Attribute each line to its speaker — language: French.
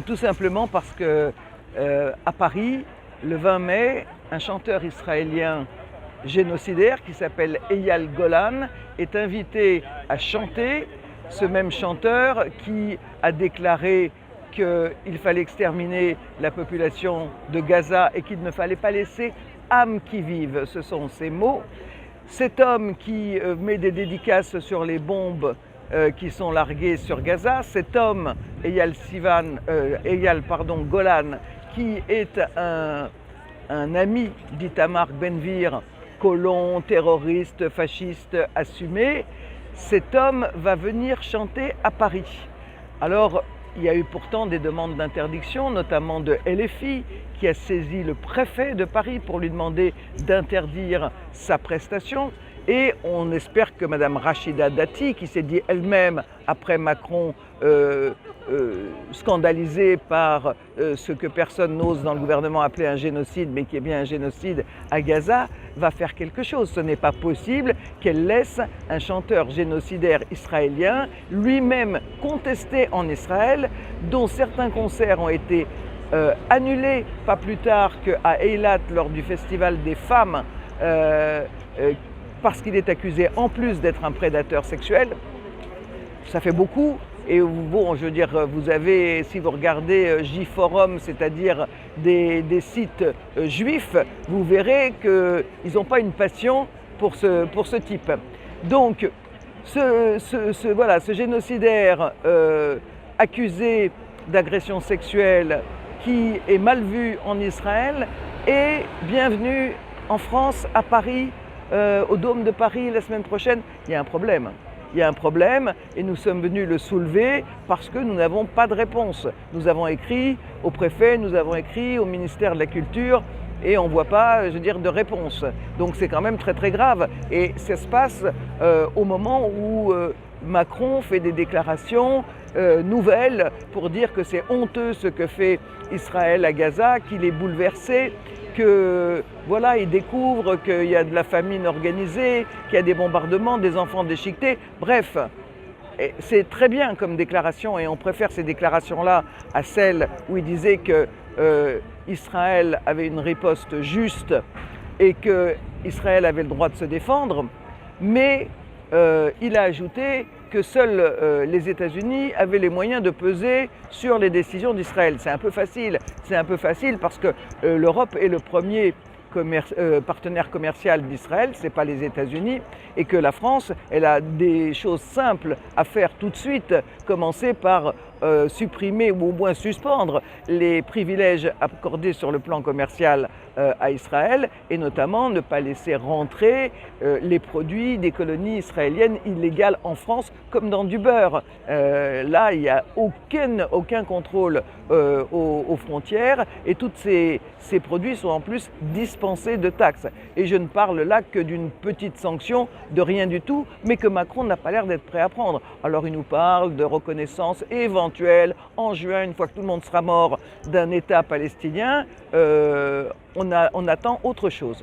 Speaker 1: Tout simplement parce que à Paris, le 20 mai, un chanteur israélien génocidaire qui s'appelle Eyal Golan est invité à chanter. Ce même chanteur qui a déclaré qu'il fallait exterminer la population de Gaza et qu'il ne fallait pas laisser âme qui vive, ce sont ses mots. Cet homme qui met des dédicaces sur les bombes qui sont larguées sur Gaza, cet homme, Eyal Golan, qui est un ami d'Itamar Ben-Gvir, colon, terroriste, fasciste assumé, cet homme va venir chanter à Paris. Alors, il y a eu pourtant des demandes d'interdiction, notamment de LFI, qui a saisi le préfet de Paris pour lui demander d'interdire sa prestation. Et on espère que Mme Rachida Dati, qui s'est dit elle-même, après Macron, scandalisée par ce que personne n'ose dans le gouvernement appeler un génocide, mais qui est bien un génocide à Gaza, va faire quelque chose. Ce n'est pas possible qu'elle laisse un chanteur génocidaire israélien, lui-même contesté en Israël, dont certains concerts ont été annulés pas plus tard qu'à Eilat lors du festival des femmes, parce qu'il est accusé en plus d'être un prédateur sexuel. Ça fait beaucoup. Et bon, je veux dire, vous avez, si vous regardez J-Forum, c'est-à-dire des sites juifs, vous verrez qu'ils n'ont pas une passion pour ce type. Donc, ce génocidaire accusé d'agression sexuelle qui est mal vu en Israël est bienvenu en France, à Paris, au Dôme de Paris la semaine prochaine. Il y a un problème. Il y a un problème et nous sommes venus le soulever parce que nous n'avons pas de réponse. Nous avons écrit au préfet, nous avons écrit au ministère de la Culture et on ne voit pas, je veux dire, de réponse. Donc c'est quand même très très grave. Et ça se passe au moment où Macron fait des déclarations nouvelles pour dire que c'est honteux ce que fait Israël à Gaza, qu'il est bouleversé, que voilà, il découvre qu'il y a de la famine organisée, qu'il y a des bombardements, des enfants déchiquetés. Bref, c'est très bien comme déclaration et on préfère ces déclarations-là à celles où il disait que Israël avait une riposte juste et que Israël avait le droit de se défendre. Mais il a ajouté que seuls les États-Unis avaient les moyens de peser sur les décisions d'Israël. C'est un peu facile parce que l'Europe est le premier partenaire commercial d'Israël, ce n'est pas les États-Unis, et que la France, elle a des choses simples à faire tout de suite, commencer par supprimer ou au moins suspendre les privilèges accordés sur le plan commercial à Israël et notamment ne pas laisser rentrer les produits des colonies israéliennes illégales en France comme dans du beurre. Là, il n'y a aucun contrôle aux frontières et tous ces produits sont en plus dispensés de taxes. Et je ne parle là que d'une petite sanction, de rien du tout, mais que Macron n'a pas l'air d'être prêt à prendre. Alors il nous parle de reconnaissance éventuelle en juin, une fois que tout le monde sera mort, d'un État palestinien. On attend autre chose.